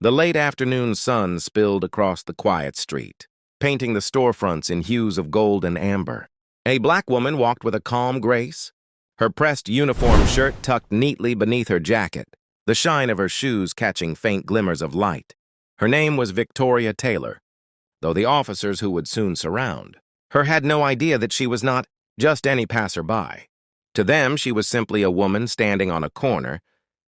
The late afternoon sun spilled across the quiet street, painting the storefronts in hues of gold and amber. A black woman walked with a calm grace, her pressed uniform shirt tucked neatly beneath her jacket, the shine of her shoes catching faint glimmers of light. Her name was Victoria Taylor, though the officers who would soon surround her had no idea that she was not just any passerby. To them, she was simply a woman standing on a corner,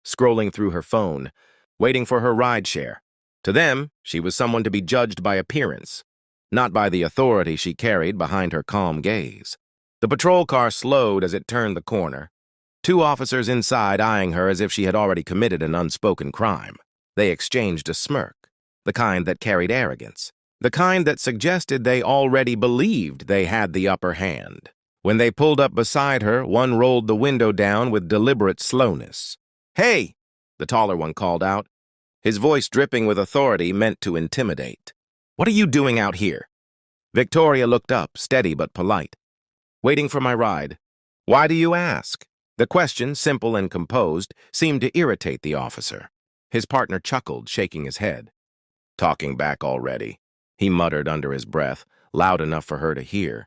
scrolling through her phone, waiting for her rideshare. To them, she was someone to be judged by appearance, not by the authority she carried behind her calm gaze. The patrol car slowed as it turned the corner, two officers inside eyeing her as if she had already committed an unspoken crime. They exchanged a smirk, the kind that carried arrogance, the kind that suggested they already believed they had the upper hand. When they pulled up beside her, one rolled the window down with deliberate slowness. "Hey!" the taller one called out, his voice dripping with authority meant to intimidate. "What are you doing out here?" Victoria looked up, steady but polite. "Waiting for my ride." "Why do you ask?" The question, simple and composed, seemed to irritate the officer. His partner chuckled, shaking his head. "Talking back already," he muttered under his breath, loud enough for her to hear.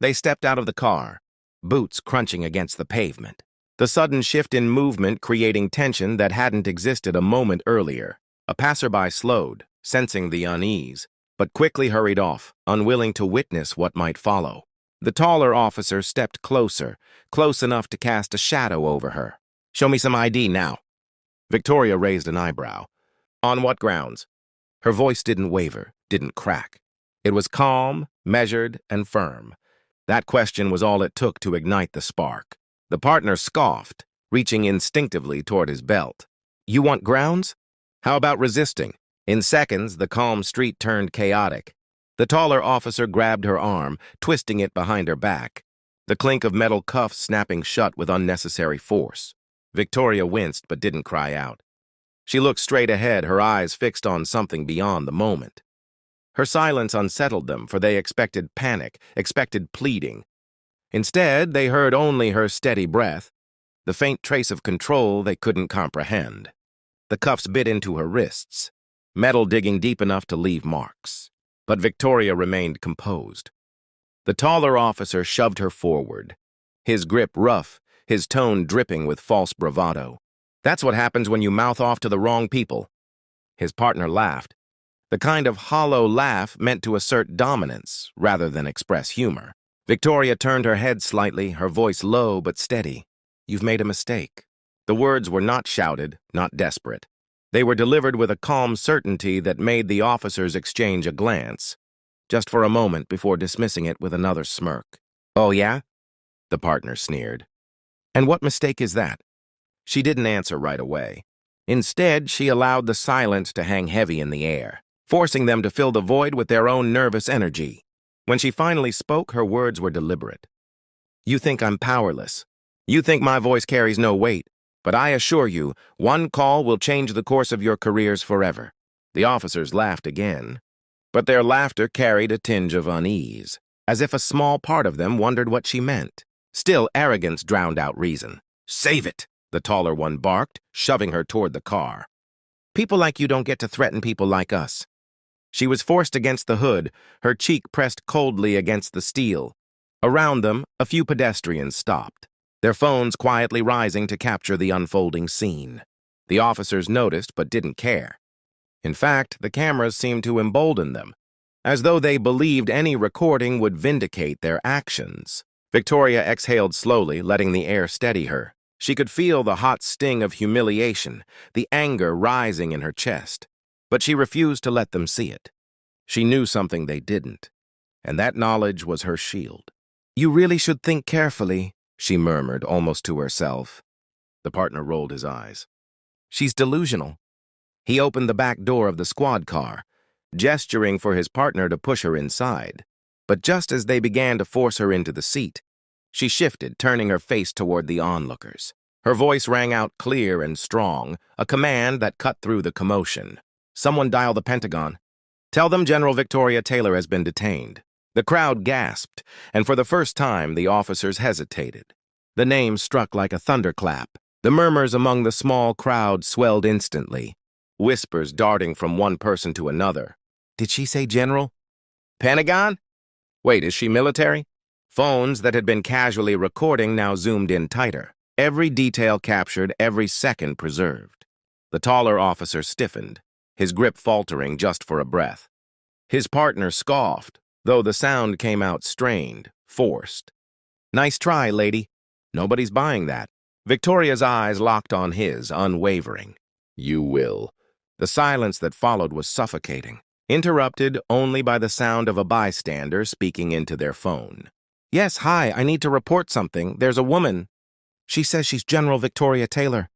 They stepped out of the car, boots crunching against the pavement, the sudden shift in movement creating tension that hadn't existed a moment earlier. A passerby slowed, sensing the unease, but quickly hurried off, unwilling to witness what might follow. The taller officer stepped closer, close enough to cast a shadow over her. "Show me some ID now." Victoria raised an eyebrow. "On what grounds?" Her voice didn't waver, didn't crack. It was calm, measured, and firm. That question was all it took to ignite the spark. The partner scoffed, reaching instinctively toward his belt. "You want grounds? How about resisting?" In seconds, the calm street turned chaotic. The taller officer grabbed her arm, twisting it behind her back, the clink of metal cuffs snapping shut with unnecessary force. Victoria winced but didn't cry out. She looked straight ahead, her eyes fixed on something beyond the moment. Her silence unsettled them, for they expected panic, expected pleading. Instead, they heard only her steady breath, the faint trace of control they couldn't comprehend. The cuffs bit into her wrists, metal digging deep enough to leave marks. But Victoria remained composed. The taller officer shoved her forward, his grip rough, his tone dripping with false bravado. "That's what happens when you mouth off to the wrong people." His partner laughed, the kind of hollow laugh meant to assert dominance rather than express humor. Victoria turned her head slightly, her voice low but steady. "You've made a mistake." The words were not shouted, not desperate. They were delivered with a calm certainty that made the officers exchange a glance, just for a moment before dismissing it with another smirk. "Oh, yeah?" the partner sneered. "And what mistake is that?" She didn't answer right away. Instead, she allowed the silence to hang heavy in the air, forcing them to fill the void with their own nervous energy. When she finally spoke, her words were deliberate. "You think I'm powerless. You think my voice carries no weight. But I assure you, one call will change the course of your careers forever." The officers laughed again, but their laughter carried a tinge of unease, as if a small part of them wondered what she meant. Still, arrogance drowned out reason. "Save it!" the taller one barked, shoving her toward the car. "People like you don't get to threaten people like us." She was forced against the hood, her cheek pressed coldly against the steel. Around them, a few pedestrians stopped, their phones quietly rising to capture the unfolding scene. The officers noticed but didn't care. In fact, the cameras seemed to embolden them, as though they believed any recording would vindicate their actions. Victoria exhaled slowly, letting the air steady her. She could feel the hot sting of humiliation, the anger rising in her chest, but she refused to let them see it. She knew something they didn't, and that knowledge was her shield. "You really should think carefully," she murmured, almost to herself. The partner rolled his eyes. "She's delusional." He opened the back door of the squad car, gesturing for his partner to push her inside. But just as they began to force her into the seat, she shifted, turning her face toward the onlookers. Her voice rang out clear and strong, a command that cut through the commotion. "Someone dial the Pentagon. Tell them General Victoria Taylor has been detained." The crowd gasped, and for the first time the officers hesitated. The name struck like a thunderclap. The murmurs among the small crowd swelled instantly. whispers darting from one person to another. Did she say general? Pentagon? Wait, is she military? Phones that had been casually recording now zoomed in tighter. Every detail captured, every second preserved. The taller officer stiffened, his grip faltering just for a breath. His partner scoffed, though the sound came out strained, forced. Nice try, lady. Nobody's buying that. Victoria's eyes locked on his, unwavering. You will. The silence that followed was suffocating, interrupted only by the sound of a bystander speaking into their phone. Yes, hi, I need to report something. There's a woman. She says she's General Victoria Taylor,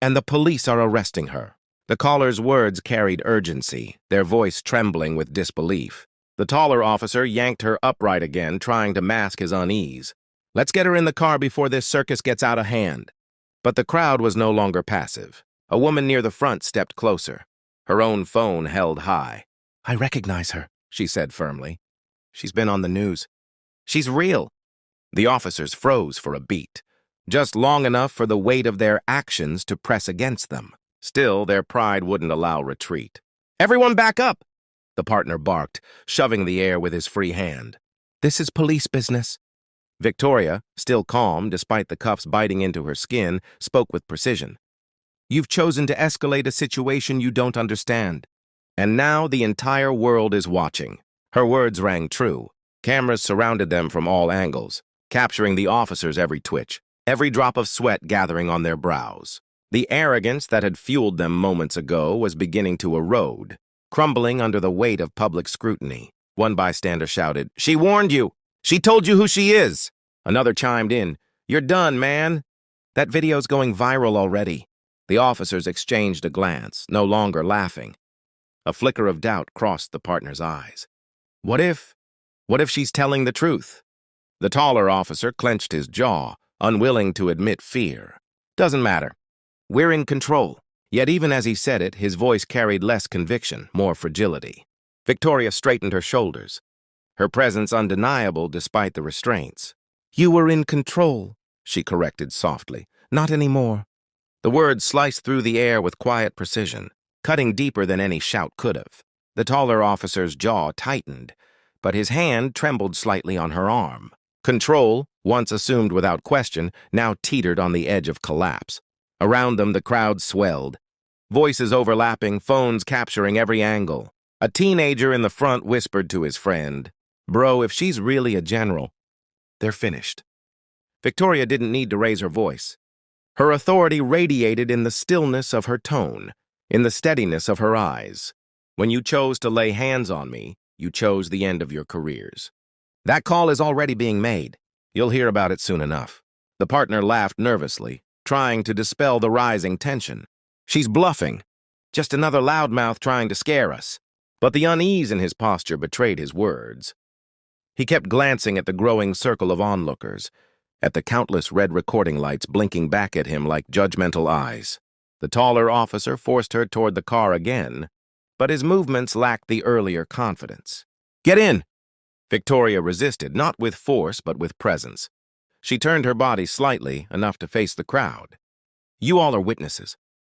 and the police are arresting her. The caller's words carried urgency, their voice trembling with disbelief. The taller officer yanked her upright again, trying to mask his unease. Let's get her in the car before this circus gets out of hand. But the crowd was no longer passive. A woman near the front stepped closer, her own phone held high. I recognize her, she said firmly. She's been on the news. She's real. The officers froze for a beat, just long enough for the weight of their actions to press against them. Still, their pride wouldn't allow retreat. Everyone back up, the partner barked, shoving the air with his free hand. This is police business. Victoria, still calm despite the cuffs biting into her skin, spoke with precision. You've chosen to escalate a situation you don't understand. And now the entire world is watching. Her words rang true. Cameras surrounded them from all angles, capturing the officers' every twitch, every drop of sweat gathering on their brows. The arrogance that had fueled them moments ago was beginning to erode, crumbling under the weight of public scrutiny. One bystander shouted, She warned you! She told you who she is! Another chimed in, You're done, man! That video's going viral already. The officers exchanged a glance, no longer laughing. A flicker of doubt crossed the partner's eyes. What if she's telling the truth? The taller officer clenched his jaw, unwilling to admit fear. Doesn't matter. We're in control. Yet even as he said it, his voice carried less conviction, more fragility. Victoria straightened her shoulders, her presence undeniable despite the restraints. You were in control, she corrected softly. Not anymore. The words sliced through the air with quiet precision, cutting deeper than any shout could have. The taller officer's jaw tightened, but his hand trembled slightly on her arm. Control, once assumed without question, now teetered on the edge of collapse. Around them, the crowd swelled, voices overlapping, phones capturing every angle. A teenager in the front whispered to his friend, Bro, if she's really a general, they're finished. Victoria didn't need to raise her voice. Her authority radiated in the stillness of her tone, in the steadiness of her eyes. When you chose to lay hands on me, you chose the end of your careers. That call is already being made. You'll hear about it soon enough. The partner laughed nervously, trying to dispel the rising tension. She's bluffing. Just another loudmouth trying to scare us. But the unease in his posture betrayed his words. He kept glancing at the growing circle of onlookers, at the countless red recording lights blinking back at him like judgmental eyes. The taller officer forced her toward the car again, but his movements lacked the earlier confidence. Get in! Victoria resisted, not with force, but with presence. She turned her body slightly, enough to face the crowd. You all are witnesses.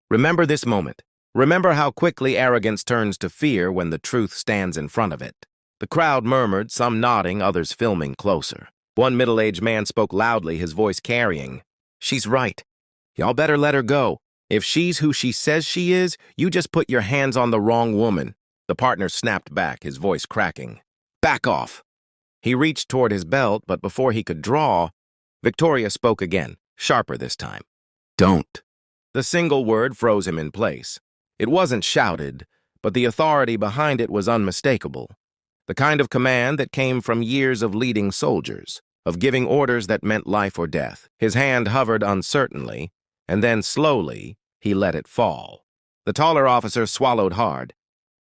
Remember this moment. Remember how quickly arrogance turns to fear when the truth stands in front of it. The crowd murmured, some nodding, others filming closer. One middle-aged man spoke loudly, his voice carrying. She's right. Y'all better let her go. If she's who she says she is, you just put your hands on the wrong woman. The partner snapped back, his voice cracking. Back off. He reached toward his belt, but before he could draw, Victoria spoke again, sharper this time. Don't. The single word froze him in place. It wasn't shouted, but the authority behind it was unmistakable. The kind of command that came from years of leading soldiers, of giving orders that meant life or death. His hand hovered uncertainly, and then slowly, he let it fall. The taller officer swallowed hard,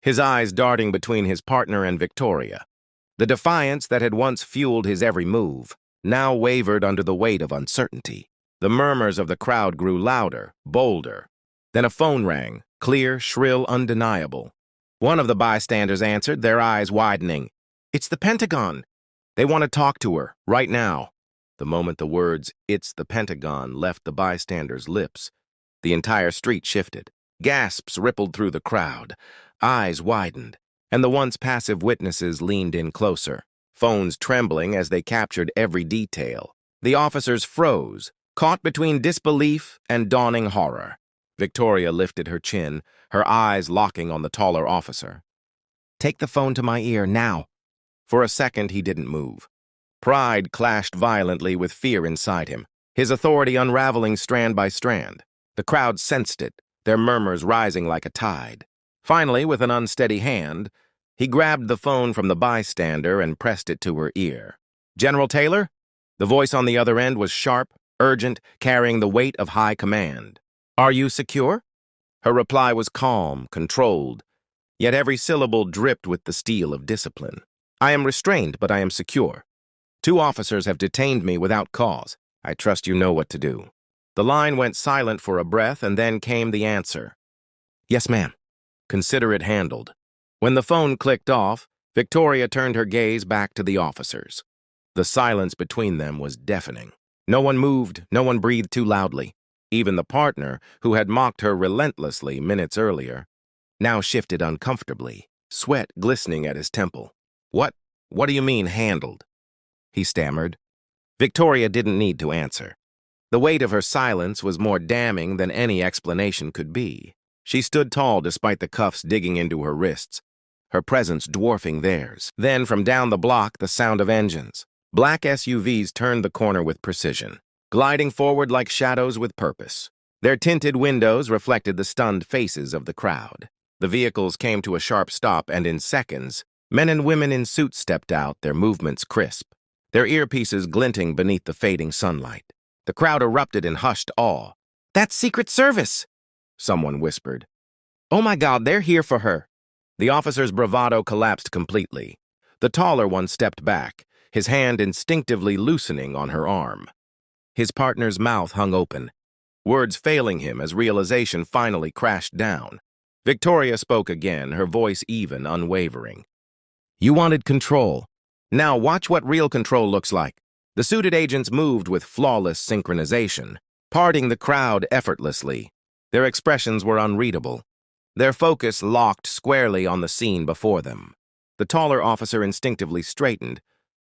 his eyes darting between his partner and Victoria. The defiance that had once fueled his every move now wavered under the weight of uncertainty. The murmurs of the crowd grew louder, bolder. Then a phone rang, clear, shrill, undeniable. One of the bystanders answered, their eyes widening. It's the Pentagon. They want to talk to her, right now. The moment the words, "It's the Pentagon," left the bystander's lips, the entire street shifted. Gasps rippled through the crowd. Eyes widened, and the once passive witnesses leaned in closer, phones trembling as they captured every detail. The officers froze, caught between disbelief and dawning horror. Victoria lifted her chin, her eyes locking on the taller officer. "Take the phone to my ear, now." For a second, he didn't move. Pride clashed violently with fear inside him, his authority unraveling strand by strand. The crowd sensed it, their murmurs rising like a tide. Finally, with an unsteady hand, he grabbed the phone from the bystander and pressed it to her ear. "General Taylor?" The voice on the other end was sharp, urgent, carrying the weight of high command. "Are you secure?" Her reply was calm, controlled, yet every syllable dripped with the steel of discipline. "I am restrained, but I am secure. 2 officers have detained me without cause. I trust you know what to do." The line went silent for a breath, and then came the answer. "Yes, ma'am." "Consider it handled." When the phone clicked off, Victoria turned her gaze back to the officers. The silence between them was deafening. No one moved, no one breathed too loudly. Even the partner, who had mocked her relentlessly minutes earlier, now shifted uncomfortably, sweat glistening at his temple. What do you mean, handled?" he stammered. Victoria didn't need to answer. The weight of her silence was more damning than any explanation could be. She stood tall despite the cuffs digging into her wrists, her presence dwarfing theirs. Then, from down the block, the sound of engines. Black SUVs turned the corner with precision, gliding forward like shadows with purpose. Their tinted windows reflected the stunned faces of the crowd. The vehicles came to a sharp stop, and in seconds, men and women in suits stepped out, their movements crisp, their earpieces glinting beneath the fading sunlight. The crowd erupted in hushed awe. "That's Secret Service!" someone whispered. "Oh my God, they're here for her!" The officer's bravado collapsed completely. The taller one stepped back, his hand instinctively loosening on her arm. His partner's mouth hung open, words failing him as realization finally crashed down. Victoria spoke again, her voice even, unwavering. "You wanted control. Now watch what real control looks like." The suited agents moved with flawless synchronization, parting the crowd effortlessly. Their expressions were unreadable, their focus locked squarely on the scene before them. The taller officer instinctively straightened,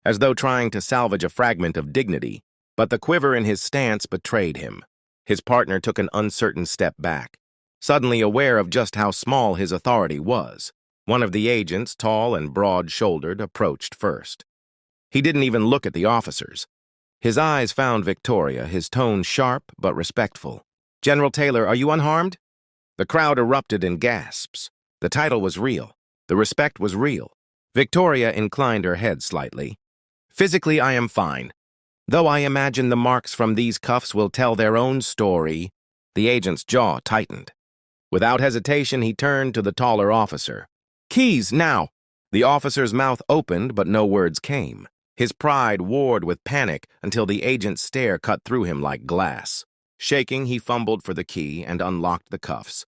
as though trying to salvage a fragment of dignity, but the quiver in his stance betrayed him. His partner took an uncertain step back, suddenly aware of just how small his authority was. One of the agents, tall and broad-shouldered, approached first. He didn't even look at the officers. His eyes found Victoria, his tone sharp but respectful. "General Taylor, are you unharmed?" The crowd erupted in gasps. The title was real. The respect was real. Victoria inclined her head slightly. "Physically, I am fine, though I imagine the marks from these cuffs will tell their own story." The agent's jaw tightened. Without hesitation, he turned to the taller officer. "Keys, now!" The officer's mouth opened, but no words came. His pride warred with panic until the agent's stare cut through him like glass. Shaking, he fumbled for the key and unlocked the cuffs,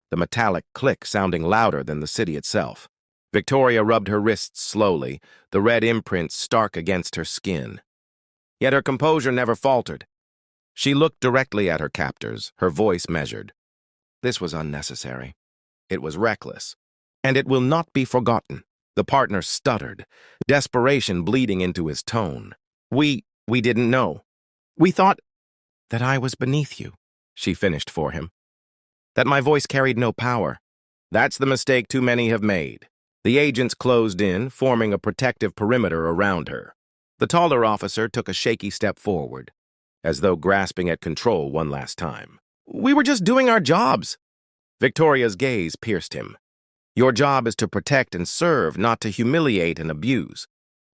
the metallic click sounding louder than the city itself. Victoria rubbed her wrists slowly, the red imprint stark against her skin. Yet her composure never faltered. She looked directly at her captors, her voice measured. "This was unnecessary. It was reckless. And it will not be forgotten." The partner stuttered, desperation bleeding into his tone. We didn't know. We thought that I was beneath you," she finished for him. "That my voice carried no power. That's the mistake too many have made." The agents closed in, forming a protective perimeter around her. The taller officer took a shaky step forward, as though grasping at control one last time. "We were just doing our jobs." Victoria's gaze pierced him. "Your job is to protect and serve, not to humiliate and abuse.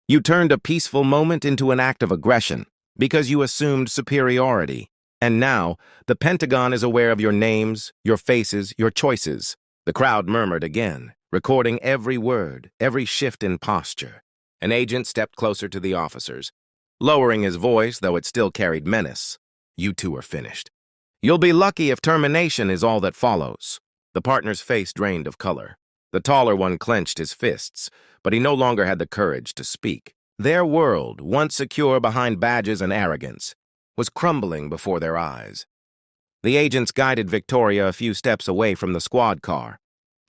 You turned a peaceful moment into an act of aggression because you assumed superiority. And now, the Pentagon is aware of your names, your faces, your choices." The crowd murmured again, recording every word, every shift in posture. An agent stepped closer to the officers, lowering his voice, though it still carried menace. "You two are finished. You'll be lucky if termination is all that follows." The partner's face drained of color. The taller one clenched his fists, but he no longer had the courage to speak. Their world, once secure behind badges and arrogance, was crumbling before their eyes. The agents guided Victoria a few steps away from the squad car,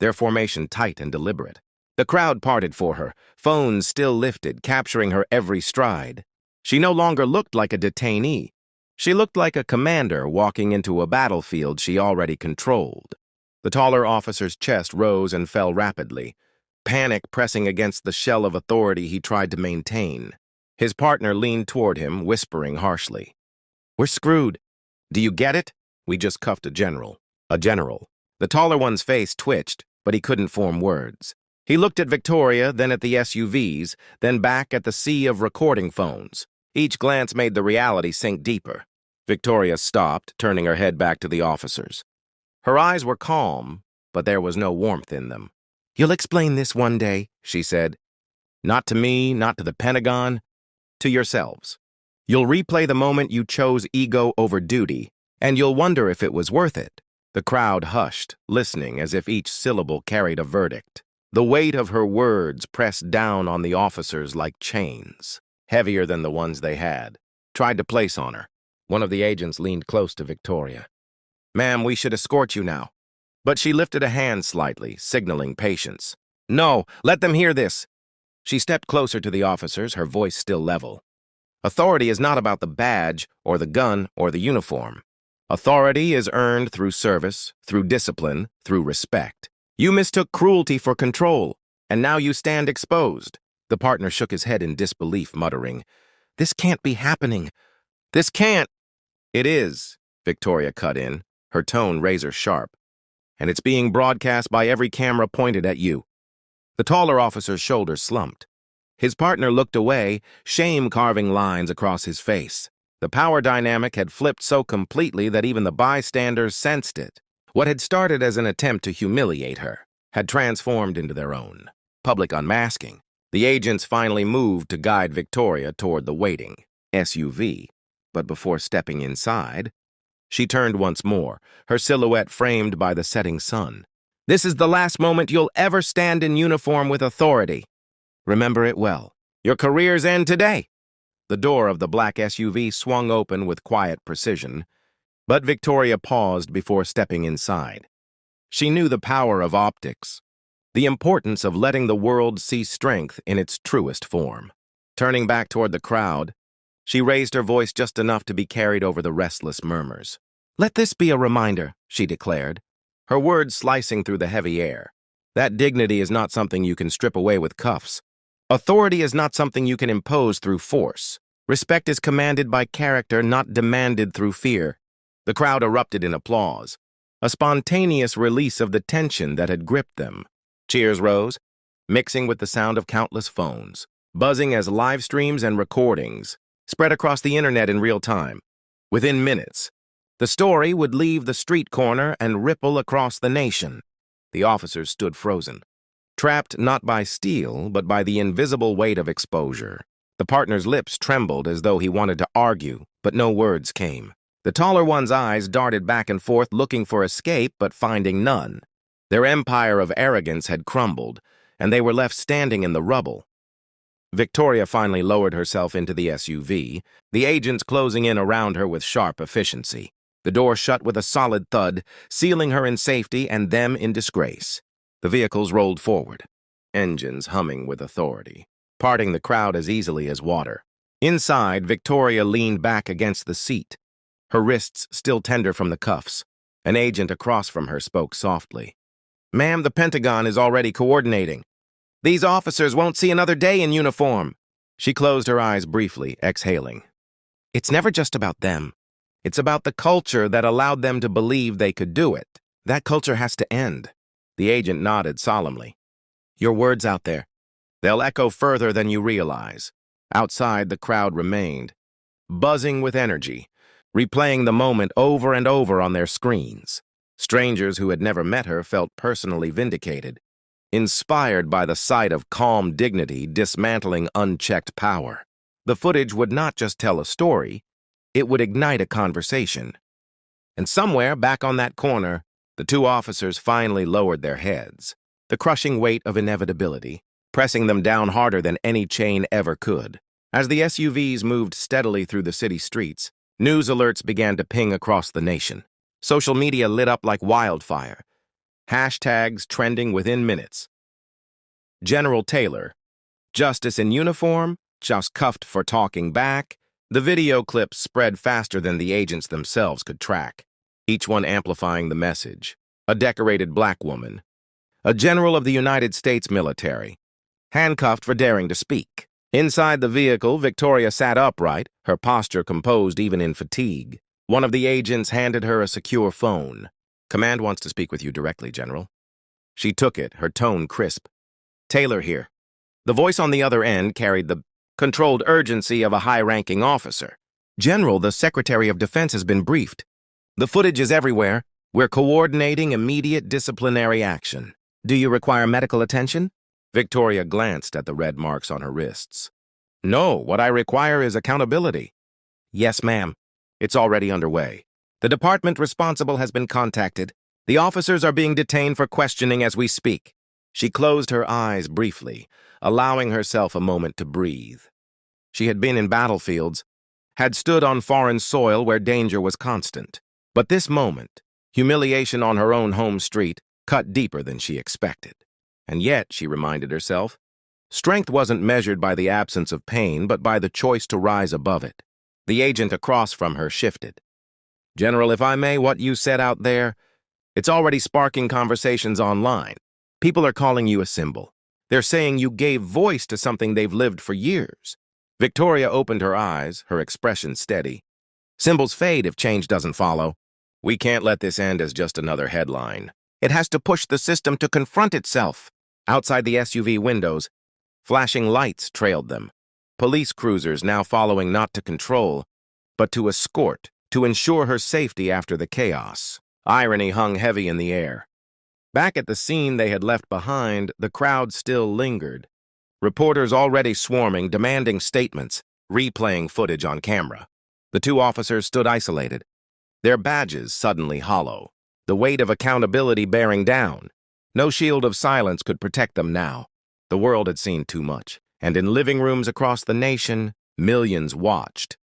their formation tight and deliberate. The crowd parted for her, phones still lifted, capturing her every stride. She no longer looked like a detainee. She looked like a commander walking into a battlefield she already controlled. The taller officer's chest rose and fell rapidly, panic pressing against the shell of authority he tried to maintain. His partner leaned toward him, whispering harshly. "We're screwed. Do you get it? We just cuffed a general." A general. The taller one's face twitched, but he couldn't form words. He looked at Victoria, then at the SUVs, then back at the sea of recording phones. Each glance made the reality sink deeper. Victoria stopped, turning her head back to the officers. Her eyes were calm, but there was no warmth in them. "You'll explain this one day," she said. "Not to me, not to the Pentagon, to yourselves. You'll replay the moment you chose ego over duty, and you'll wonder if it was worth it." The crowd hushed, listening as if each syllable carried a verdict. The weight of her words pressed down on the officers like chains, heavier than the ones they had tried to place on her. One of the agents leaned close to Victoria. "Ma'am, we should escort you now." But she lifted a hand slightly, signaling patience. "No, let them hear this." She stepped closer to the officers, her voice still level. "Authority is not about the badge, or the gun, or the uniform. Authority is earned through service, through discipline, through respect. You mistook cruelty for control, and now you stand exposed." The partner shook his head in disbelief, muttering, "This can't be happening. This can't." "It is," Victoria cut in, her tone razor sharp. "And it's being broadcast by every camera pointed at you." The taller officer's shoulders slumped. His partner looked away, shame carving lines across his face. The power dynamic had flipped so completely that even the bystanders sensed it. What had started as an attempt to humiliate her had transformed into their own public unmasking. The agents finally moved to guide Victoria toward the waiting SUV. But before stepping inside, she turned once more, her silhouette framed by the setting sun. "This is the last moment you'll ever stand in uniform with authority. Remember it well. Your careers end today." The door of the black SUV swung open with quiet precision, but Victoria paused before stepping inside. She knew the power of optics, the importance of letting the world see strength in its truest form. Turning back toward the crowd, she raised her voice just enough to be carried over the restless murmurs. "Let this be a reminder," she declared, her words slicing through the heavy air. "That dignity is not something you can strip away with cuffs. Authority is not something you can impose through force. Respect is commanded by character, not demanded through fear." The crowd erupted in applause, a spontaneous release of the tension that had gripped them. Cheers rose, mixing with the sound of countless phones, buzzing as live streams and recordings spread across the internet in real time. Within minutes, the story would leave the street corner and ripple across the nation. The officers stood frozen, trapped not by steel, but by the invisible weight of exposure. The partner's lips trembled as though he wanted to argue, but no words came. The taller one's eyes darted back and forth, looking for escape, but finding none. Their empire of arrogance had crumbled, and they were left standing in the rubble. Victoria finally lowered herself into the SUV, the agents closing in around her with sharp efficiency. The door shut with a solid thud, sealing her in safety and them in disgrace. The vehicles rolled forward, engines humming with authority, parting the crowd as easily as water. Inside, Victoria leaned back against the seat, her wrists still tender from the cuffs. An agent across from her spoke softly. "Ma'am, the Pentagon is already coordinating. These officers won't see another day in uniform." She closed her eyes briefly, exhaling. "It's never just about them. It's about the culture that allowed them to believe they could do it. That culture has to end." The agent nodded solemnly. "Your words out there, they'll echo further than you realize." Outside, the crowd remained, buzzing with energy, replaying the moment over and over on their screens. Strangers who had never met her felt personally vindicated, inspired by the sight of calm dignity dismantling unchecked power. The footage would not just tell a story, it would ignite a conversation. And somewhere back on that corner, the two officers finally lowered their heads, the crushing weight of inevitability, pressing them down harder than any chain ever could. As the SUVs moved steadily through the city streets, news alerts began to ping across the nation. Social media lit up like wildfire. Hashtags trending within minutes. General Taylor, justice in uniform, just cuffed for talking back. The video clips spread faster than the agents themselves could track, each one amplifying the message. A decorated black woman. A general of the United States military. Handcuffed for daring to speak. Inside the vehicle, Victoria sat upright, her posture composed even in fatigue. One of the agents handed her a secure phone. "Command wants to speak with you directly, General." She took it, her tone crisp. "Taylor here." The voice on the other end carried the controlled urgency of a high-ranking officer. "General, the Secretary of Defense has been briefed. The footage is everywhere. We're coordinating immediate disciplinary action. Do you require medical attention?" Victoria glanced at the red marks on her wrists. "No, what I require is accountability." "Yes, ma'am. It's already underway. The department responsible has been contacted. The officers are being detained for questioning as we speak." She closed her eyes briefly, allowing herself a moment to breathe. She had been in battlefields, had stood on foreign soil where danger was constant. But this moment, humiliation on her own home street, cut deeper than she expected. And yet, she reminded herself, strength wasn't measured by the absence of pain, but by the choice to rise above it. The agent across from her shifted. "General, if I may, what you said out there, it's already sparking conversations online. People are calling you a symbol. They're saying you gave voice to something they've lived for years." Victoria opened her eyes, her expression steady. "Symbols fade if change doesn't follow. We can't let this end as just another headline. It has to push the system to confront itself." Outside the SUV windows, flashing lights trailed them. Police cruisers now following not to control, but to escort, to ensure her safety after the chaos. Irony hung heavy in the air. Back at the scene they had left behind, the crowd still lingered. Reporters already swarming, demanding statements, replaying footage on camera. The two officers stood isolated, their badges suddenly hollow, the weight of accountability bearing down. No shield of silence could protect them now. The world had seen too much, and in living rooms across the nation, millions watched,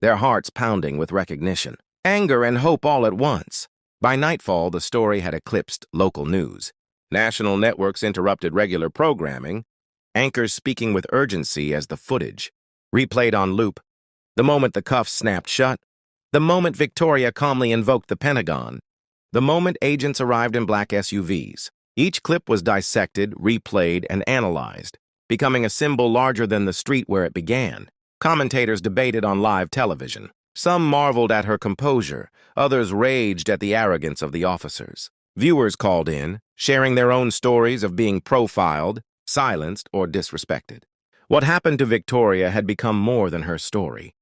their hearts pounding with recognition, anger and hope all at once. By nightfall, the story had eclipsed local news. National networks interrupted regular programming, anchors speaking with urgency as the footage replayed on loop. The moment the cuffs snapped shut, the moment Victoria calmly invoked the Pentagon, the moment agents arrived in black SUVs. Each clip was dissected, replayed, and analyzed, becoming a symbol larger than the street where it began. Commentators debated on live television. Some marveled at her composure, others raged at the arrogance of the officers. Viewers called in, sharing their own stories of being profiled, silenced, or disrespected. What happened to Victoria had become more than her story.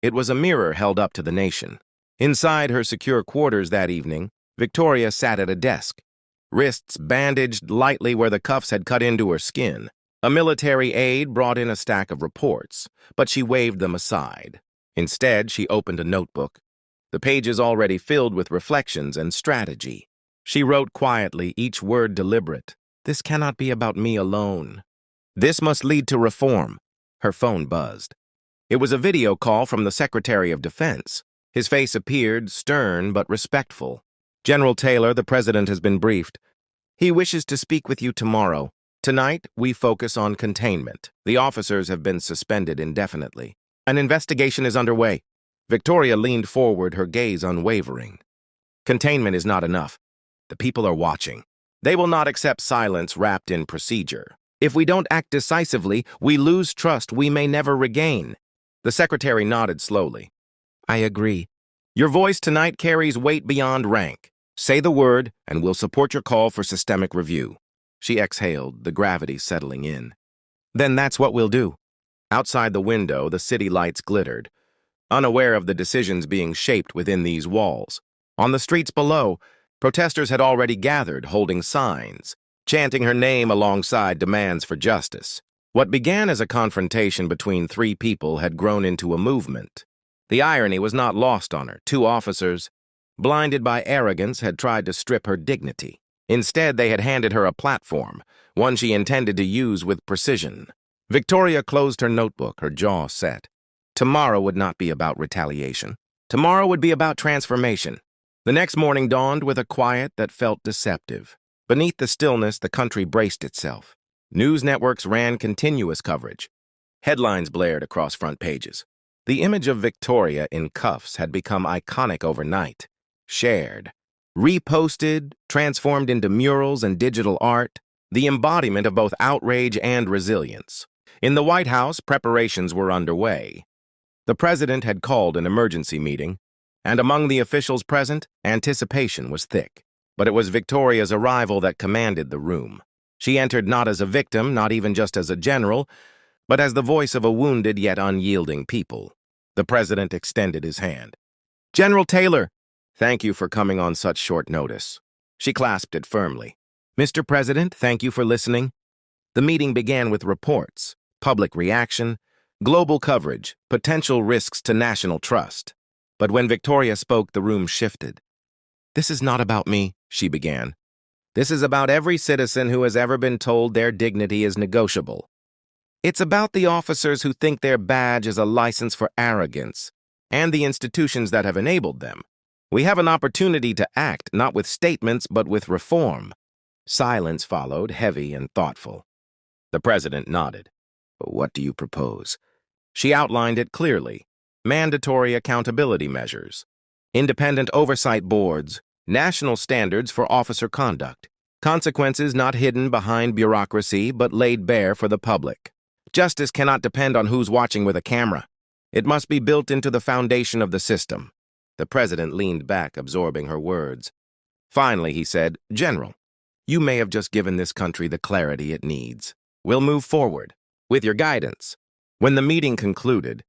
It was a mirror held up to the nation. Inside her secure quarters that evening, Victoria sat at a desk, wrists bandaged lightly where the cuffs had cut into her skin. A military aide brought in a stack of reports, but she waved them aside. Instead, she opened a notebook, the pages already filled with reflections and strategy. She wrote quietly, each word deliberate. "This cannot be about me alone. This must lead to reform." Her phone buzzed. It was a video call from the Secretary of Defense. His face appeared stern but respectful. "General Taylor, the President has been briefed. He wishes to speak with you tomorrow. Tonight, we focus on containment. The officers have been suspended indefinitely. An investigation is underway." Victoria leaned forward, her gaze unwavering. "Containment is not enough. The people are watching. They will not accept silence wrapped in procedure. If we don't act decisively, we lose trust we may never regain." The Secretary nodded slowly. "I agree. Your voice tonight carries weight beyond rank. Say the word, and we'll support your call for systemic review." She exhaled, the gravity settling in. "Then that's what we'll do." Outside the window, the city lights glittered, unaware of the decisions being shaped within these walls. On the streets below, protesters had already gathered, holding signs, chanting her name alongside demands for justice. What began as a confrontation between three people had grown into a movement. The irony was not lost on her. Two officers, blinded by arrogance, had tried to strip her dignity. Instead, they had handed her a platform, one she intended to use with precision. Victoria closed her notebook, her jaw set. Tomorrow would not be about retaliation. Tomorrow would be about transformation. The next morning dawned with a quiet that felt deceptive. Beneath the stillness, the country braced itself. News networks ran continuous coverage. Headlines blared across front pages. The image of Victoria in cuffs had become iconic overnight. Shared, reposted, transformed into murals and digital art, the embodiment of both outrage and resilience. In the White House, preparations were underway. The president had called an emergency meeting, and among the officials present, anticipation was thick. But it was Victoria's arrival that commanded the room. She entered not as a victim, not even just as a general, but as the voice of a wounded yet unyielding people. The president extended his hand. "General Taylor, thank you for coming on such short notice." She clasped it firmly. "Mr. President, thank you for listening." The meeting began with reports, public reaction, global coverage, potential risks to national trust. But when Victoria spoke, the room shifted. "This is not about me," she began. "This is about every citizen who has ever been told their dignity is negotiable. It's about the officers who think their badge is a license for arrogance, and the institutions that have enabled them. We have an opportunity to act, not with statements, but with reform." Silence followed, heavy and thoughtful. The president nodded. "What do you propose?" She outlined it clearly. Mandatory accountability measures, independent oversight boards, national standards for officer conduct, consequences not hidden behind bureaucracy but laid bare for the public. Justice cannot depend on who's watching with a camera. It must be built into the foundation of the system. The president leaned back, absorbing her words. Finally, he said, "General, you may have just given this country the clarity it needs. We'll move forward, with your guidance." When the meeting concluded,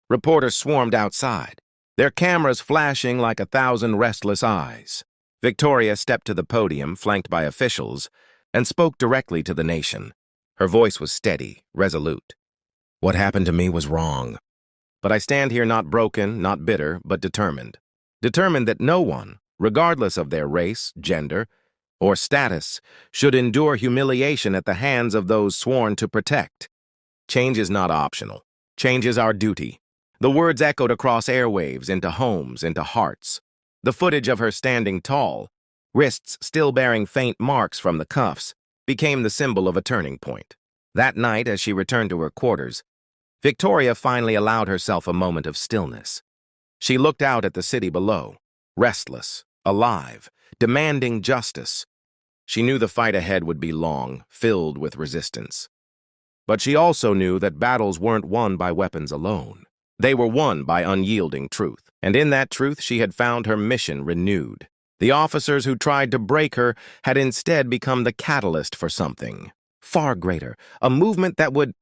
reporters swarmed outside, their cameras flashing like 1,000 restless eyes. Victoria stepped to the podium, flanked by officials, and spoke directly to the nation. Her voice was steady, resolute. "What happened to me was wrong. But I stand here not broken, not bitter, but determined. Determined that no one, regardless of their race, gender, or status, should endure humiliation at the hands of those sworn to protect. Change is not optional. Change is our duty." The words echoed across airwaves, into homes, into hearts. The footage of her standing tall, wrists still bearing faint marks from the cuffs, became the symbol of a turning point. That night, as she returned to her quarters, Victoria finally allowed herself a moment of stillness. She looked out at the city below, restless, alive, demanding justice. She knew the fight ahead would be long, filled with resistance. But she also knew that battles weren't won by weapons alone. They were won by unyielding truth, and in that truth she had found her mission renewed. The officers who tried to break her had instead become the catalyst for something far greater, a movement that would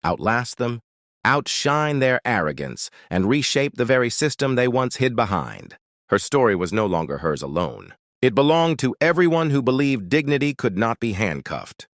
outlast them, outshine their arrogance, and reshape the very system they once hid behind. Her story was no longer hers alone. It belonged to everyone who believed dignity could not be handcuffed.